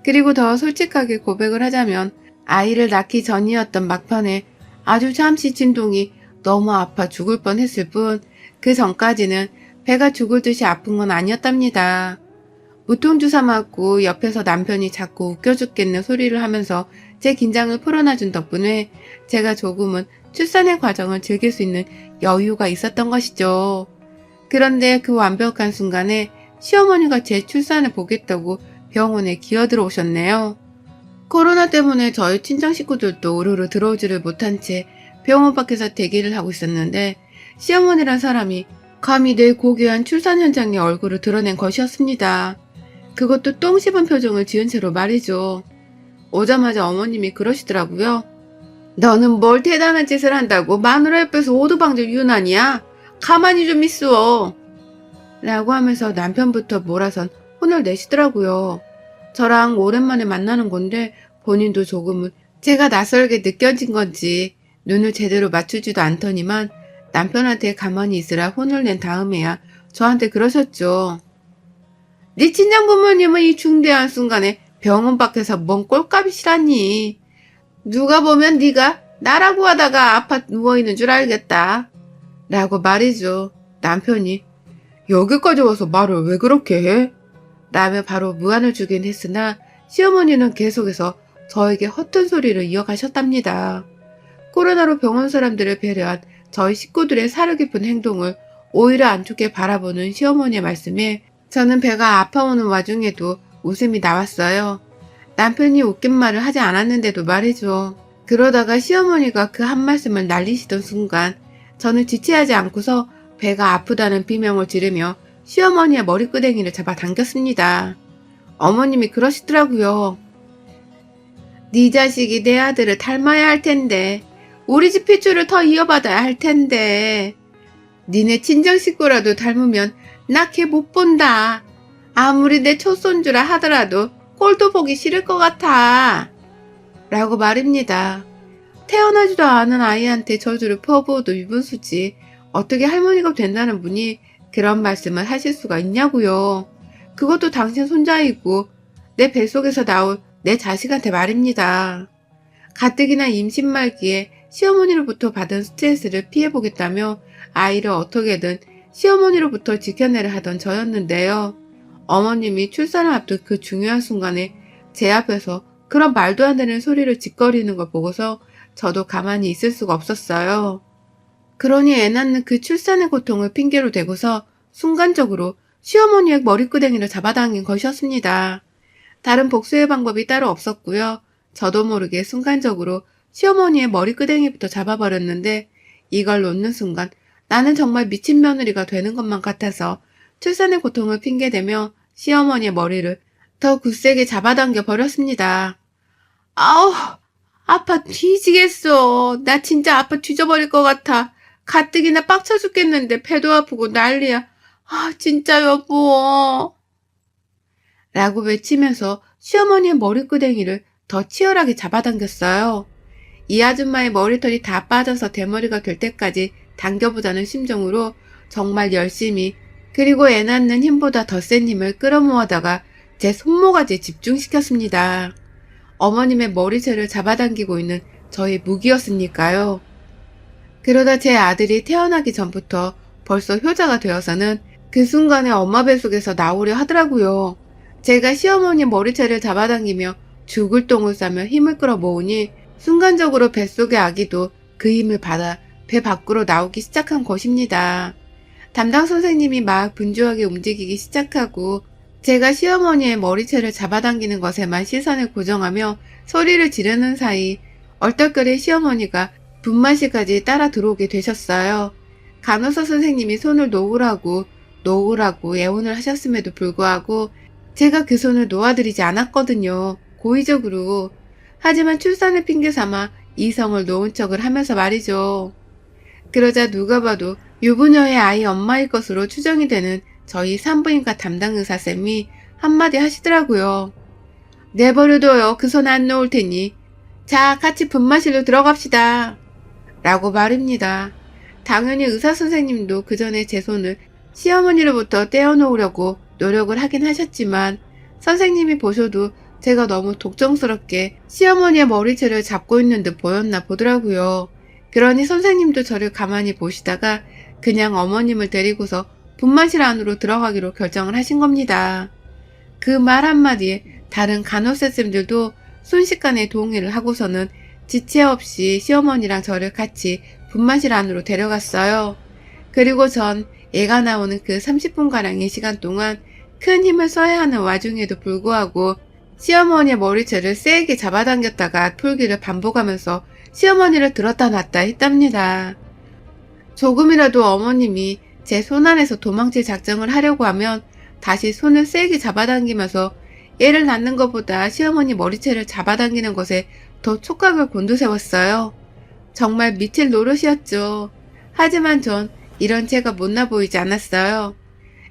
그리고 더 솔직하게 고백을 하자면 아이를 낳기 전이었던 막판에 아주 잠시 진동이 너무 아파 죽을 뻔했을 뿐 그 전까지는 배가 죽을 듯이 아픈 건 아니었답니다. 무통주사 맞고 옆에서 남편이 자꾸 웃겨 죽겠는 소리를 하면서 제 긴장을 풀어놔준 덕분에 제가 조금은 출산의 과정을 즐길 수 있는 여유가 있었던 것이죠. 그런데 그 완벽한 순간에 시어머니가 제 출산을 보겠다고 병원에 기어들어 오셨네요. 코로나 때문에 저희 친정 식구들도 우르르 들어오지를 못한 채 병원 밖에서 대기를 하고 있었는데 시어머니란 사람이 감히 내 고귀한 출산 현장의 얼굴을 드러낸 것이었습니다. 그것도 똥 씹은 표정을 지은 채로 말이죠. 오자마자 어머님이 그러시더라고요. 너는 뭘 대단한 짓을 한다고 마누라 옆에서 오두방정 유난이야? 가만히 좀 있어. 라고 하면서 남편부터 몰아선 혼을 내시더라고요. 저랑 오랜만에 만나는 건데 본인도 조금은 제가 낯설게 느껴진 건지 눈을 제대로 맞추지도 않더니만 남편한테 가만히 있으라 혼을 낸 다음에야 저한테 그러셨죠. 네 친정 부모님은 이 중대한 순간에 병원 밖에서 뭔 꼴값이 싫었니? 누가 보면 네가 나라고 하다가 아파 누워있는 줄 알겠다. 라고 말이죠. 남편이 여기까지 와서 말을 왜 그렇게 해? 라며 바로 무안을 주긴 했으나 시어머니는 계속해서 저에게 허튼 소리를 이어가셨답니다. 코로나로 병원 사람들을 배려한 저희 식구들의 사려 깊은 행동을 오히려 안 좋게 바라보는 시어머니의 말씀에 저는 배가 아파오는 와중에도 웃음이 나왔어요. 남편이 웃긴 말을 하지 않았는데도 말이죠. 그러다가 시어머니가 그 한 말씀을 날리시던 순간 저는 지체하지 않고서 배가 아프다는 비명을 지르며 시어머니의 머리끄댕이를 잡아당겼습니다. 어머님이 그러시더라고요. 네 자식이 내 아들을 닮아야 할 텐데 우리 집 핏줄을 더 이어받아야 할 텐데 니네 친정 식구라도 닮으면 나 걔 못 본다. 아무리 내 초손주라 하더라도 꼴도 보기 싫을 것 같아. 라고 말입니다. 태어나지도 않은 아이한테 저주를 퍼부어도 유분수지 어떻게 할머니가 된다는 분이 그런 말씀을 하실 수가 있냐고요. 그것도 당신 손자이고 내 뱃속에서 나올 내 자식한테 말입니다. 가뜩이나 임신 말기에 시어머니로부터 받은 스트레스를 피해보겠다며 아이를 어떻게든 시어머니로부터 지켜내려 하던 저였는데요. 어머님이 출산을 앞둔 그 중요한 순간에 제 앞에서 그런 말도 안 되는 소리를 짓거리는 걸 보고서 저도 가만히 있을 수가 없었어요. 그러니 애 낳는 그 출산의 고통을 핑계로 대고서 순간적으로 시어머니의 머리끄댕이를 잡아당긴 것이었습니다. 다른 복수의 방법이 따로 없었고요. 저도 모르게 순간적으로 시어머니의 머리끄댕이부터 잡아버렸는데 이걸 놓는 순간 나는 정말 미친 며느리가 되는 것만 같아서 출산의 고통을 핑계대며 시어머니의 머리를 더 굳세게 잡아당겨 버렸습니다. 아우, 아파 뒤지겠어. 나 진짜 아파 뒤져버릴 것 같아. 가뜩이나 빡쳐 죽겠는데 배도 아프고 난리야. 아, 진짜 여보. 라고 외치면서 시어머니의 머리끄댕이를 더 치열하게 잡아당겼어요. 이 아줌마의 머리털이 다 빠져서 대머리가 될 때까지 당겨보자는 심정으로 정말 열심히 그리고 애 낳는 힘보다 더 센 힘을 끌어모아다가 제 손모가지에 집중시켰습니다. 어머님의 머리채를 잡아당기고 있는 저의 무기였으니까요. 그러다 제 아들이 태어나기 전부터 벌써 효자가 되어서는 그 순간에 엄마 뱃속에서 나오려 하더라고요. 제가 시어머니 머리채를 잡아당기며 죽을 똥을 싸며 힘을 끌어 모으니 순간적으로 뱃속의 아기도 그 힘을 받아 배 밖으로 나오기 시작한 것입니다. 담당 선생님이 막 분주하게 움직이기 시작하고 제가 시어머니의 머리채를 잡아당기는 것에만 시선을 고정하며 소리를 지르는 사이 얼떨결에 시어머니가 분만실까지 따라 들어오게 되셨어요. 간호사 선생님이 손을 놓으라고 애원을 하셨음에도 불구하고 제가 그 손을 놓아드리지 않았거든요. 고의적으로. 하지만 출산을 핑계삼아 이성을 놓은 척을 하면서 말이죠. 그러자 누가 봐도 유부녀의 아이 엄마일 것으로 추정이 되는 저희 산부인과 담당 의사쌤이 한마디 하시더라고요. 내버려둬요. 그 손 안 놓을 테니. 자, 같이 분만실로 들어갑시다. 라고 말입니다. 당연히 의사 선생님도 그 전에 제 손을 시어머니로부터 떼어놓으려고 노력을 하긴 하셨지만 선생님이 보셔도 제가 너무 독정스럽게 시어머니의 머리채를 잡고 있는 듯 보였나 보더라고요. 그러니 선생님도 저를 가만히 보시다가 그냥 어머님을 데리고서 분만실 안으로 들어가기로 결정을 하신 겁니다. 그 말 한마디에 다른 간호사쌤들도 순식간에 동의를 하고서는 지체 없이 시어머니랑 저를 같이 분만실 안으로 데려갔어요. 그리고 전 애가 나오는 그 30분가량의 시간 동안 큰 힘을 써야 하는 와중에도 불구하고 시어머니의 머리채를 세게 잡아당겼다가 풀기를 반복하면서 시어머니를 들었다 놨다 했답니다. 조금이라도 어머님이 제 손 안에서 도망칠 작정을 하려고 하면 다시 손을 세게 잡아당기면서 애를 낳는 것보다 시어머니 머리채를 잡아당기는 것에 더 촉각을 곤두세웠어요. 정말 미칠 노릇이었죠. 하지만 전 이런 제가 못나 보이지 않았어요.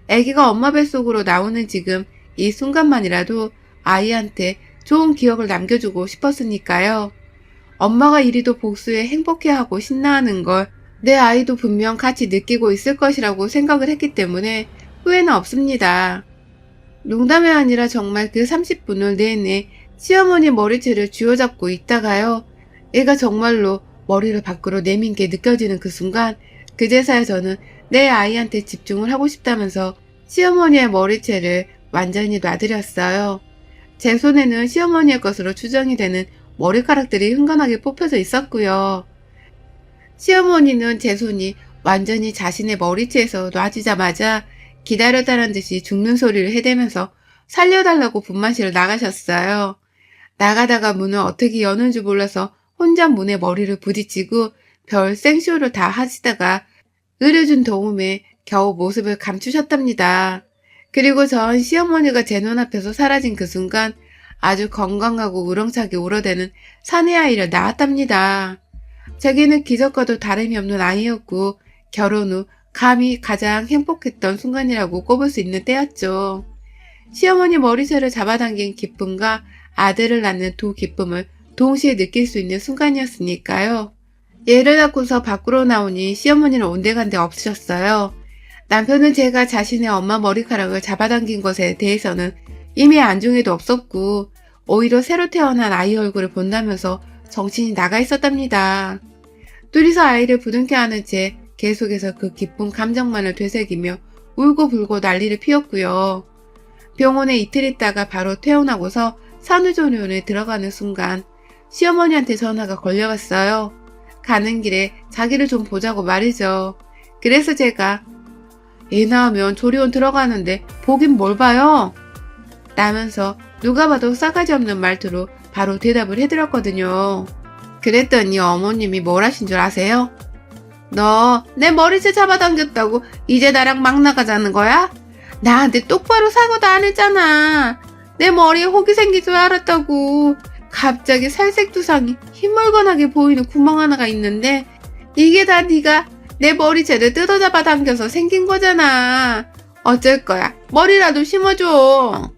아기가 엄마 뱃속으로 나오는 지금 이 순간만이라도 아이한테 좋은 기억을 남겨주고 싶었으니까요. 엄마가 이리도 복수에 행복해하고 신나하는 걸 내 아이도 분명 같이 느끼고 있을 것이라고 생각을 했기 때문에 후회는 없습니다. 농담이 아니라 정말 그 30분을 내내 시어머니 머리채를 쥐어잡고 있다가요. 애가 정말로 머리를 밖으로 내민 게 느껴지는 그 순간 그제서야 저는 내 아이한테 집중을 하고 싶다면서 시어머니의 머리채를 완전히 놔드렸어요. 제 손에는 시어머니의 것으로 추정이 되는 머리카락들이 흥건하게 뽑혀져 있었고요. 시어머니는 제 손이 완전히 자신의 머리채에서 놔지자마자 기다렸다는 듯이 죽는 소리를 해대면서 살려달라고 분만실을 나가셨어요. 나가다가 문을 어떻게 여는 줄 몰라서 혼자 문에 머리를 부딪히고 별 생쇼를 다 하시다가 의료진 도움에 겨우 모습을 감추셨답니다. 그리고 전 시어머니가 제 눈앞에서 사라진 그 순간 아주 건강하고 우렁차게 울어대는 사내 아이를 낳았답니다. 제게는 기적과도 다름이 없는 아이였고 결혼 후 감히 가장 행복했던 순간이라고 꼽을 수 있는 때였죠. 시어머니 머리채를 잡아당긴 기쁨과 아들을 낳는 두 기쁨을 동시에 느낄 수 있는 순간이었으니까요. 얘를 낳고서 밖으로 나오니 시어머니는 온데간데 없으셨어요. 남편은 제가 자신의 엄마 머리카락을 잡아당긴 것에 대해서는 이미 안중에도 없었고 오히려 새로 태어난 아이 얼굴을 본다면서 정신이 나가 있었답니다. 둘이서 아이를 부둥켜 안은 채 계속해서 그 기쁜 감정만을 되새기며 울고불고 난리를 피웠고요. 병원에 이틀 있다가 바로 퇴원하고서 산후조리원에 들어가는 순간 시어머니한테 전화가 걸려왔어요. 가는 길에 자기를 좀 보자고 말이죠. 그래서 제가 애 낳으면 조리원 들어가는데 보긴 뭘 봐요? 라면서 누가 봐도 싸가지 없는 말투로 바로 대답을 해드렸거든요. 그랬더니 어머님이 뭘 하신 줄 아세요? 너 내 머리채 잡아당겼다고 이제 나랑 막 나가자는 거야? 나한테 똑바로 사과도 안 했잖아. 내 머리에 혹이 생길 줄 알았다고. 갑자기 살색 두상이 희멀건하게 보이는 구멍 하나가 있는데 이게 다 네가 내 머리채를 뜯어잡아 당겨서 생긴 거잖아. 어쩔 거야. 머리라도 심어줘.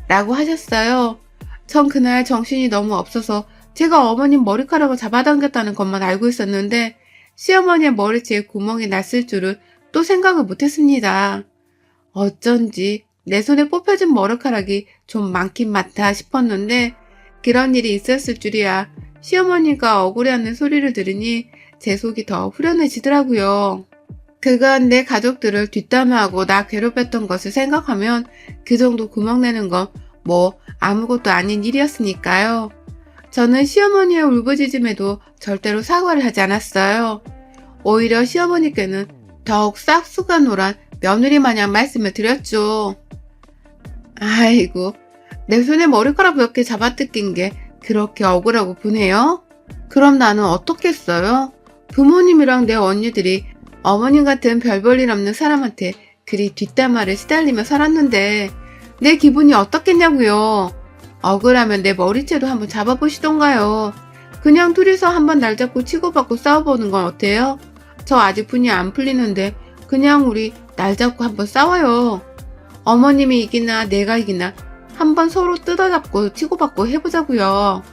라고 하셨어요. 전 그날 정신이 너무 없어서 제가 어머님 머리카락을 잡아당겼다는 것만 알고 있었는데 시어머니의 머리채에 구멍이 났을 줄은 또 생각을 못했습니다. 어쩐지 내 손에 뽑혀진 머리카락이 좀 많긴 많다 싶었는데 그런 일이 있었을 줄이야. 시어머니가 억울해하는 소리를 들으니 제 속이 더 후련해지더라고요. 그간 내 가족들을 뒷담화하고 나 괴롭혔던 것을 생각하면 그 정도 구멍 내는 건 뭐 아무것도 아닌 일이었으니까요. 저는 시어머니의 울부짖음에도 절대로 사과를 하지 않았어요. 오히려 시어머니께는 더욱 싹수가 노란 며느리 마냥 말씀을 드렸죠. 아이고, 내 손에 머리카락 몇 개 잡아뜯긴 게 그렇게 억울하고 분해요? 그럼 나는 어떻겠어요? 부모님이랑 내 언니들이 어머님 같은 별 볼 일 없는 사람한테 그리 뒷담화를 시달리며 살았는데 내 기분이 어떻겠냐고요. 억울하면 내 머리채도 한번 잡아보시던가요. 그냥 둘이서 한번 날 잡고 치고받고 싸워보는 건 어때요? 저 아직 분이 안 풀리는데 그냥 우리 날 잡고 한번 싸워요. 어머님이 이기나 내가 이기나 한번 서로 뜯어잡고 치고받고 해보자고요.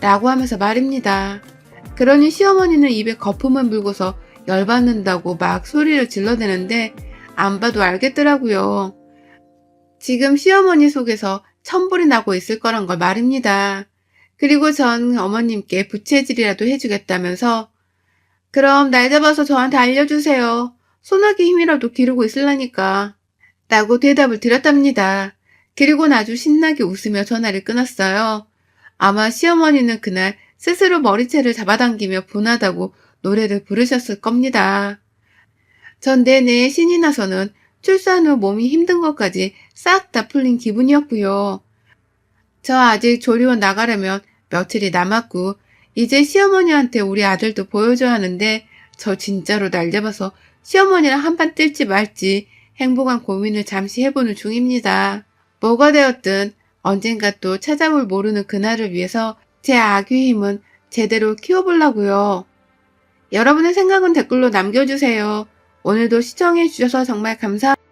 라고 하면서 말입니다. 그러니 시어머니는 입에 거품을 물고서 열받는다고 막 소리를 질러대는데 안 봐도 알겠더라고요. 지금 시어머니 속에서 천불이 나고 있을 거란 걸 말입니다. 그리고 전 어머님께 부채질이라도 해주겠다면서 그럼 날 잡아서 저한테 알려주세요. 소나기 힘이라도 기르고 있으려니까. 라고 대답을 드렸답니다. 그리고는 아주 신나게 웃으며 전화를 끊었어요. 아마 시어머니는 그날 스스로 머리채를 잡아당기며 분하다고 노래를 부르셨을 겁니다. 전 내내 신이 나서는 출산 후 몸이 힘든 것까지 싹 다 풀린 기분이었고요. 저 아직 조리원 나가려면 며칠이 남았고 이제 시어머니한테 우리 아들도 보여줘야 하는데 저 진짜로 날 잡아서 시어머니랑 한판 뜰지 말지 행복한 고민을 잠시 해보는 중입니다. 뭐가 되었든 언젠가 또 찾아올 모르는 그날을 위해서 제 아귀 힘은 제대로 키워보려고요. 여러분의 생각은 댓글로 남겨주세요. 오늘도 시청해주셔서 정말 감사합니다.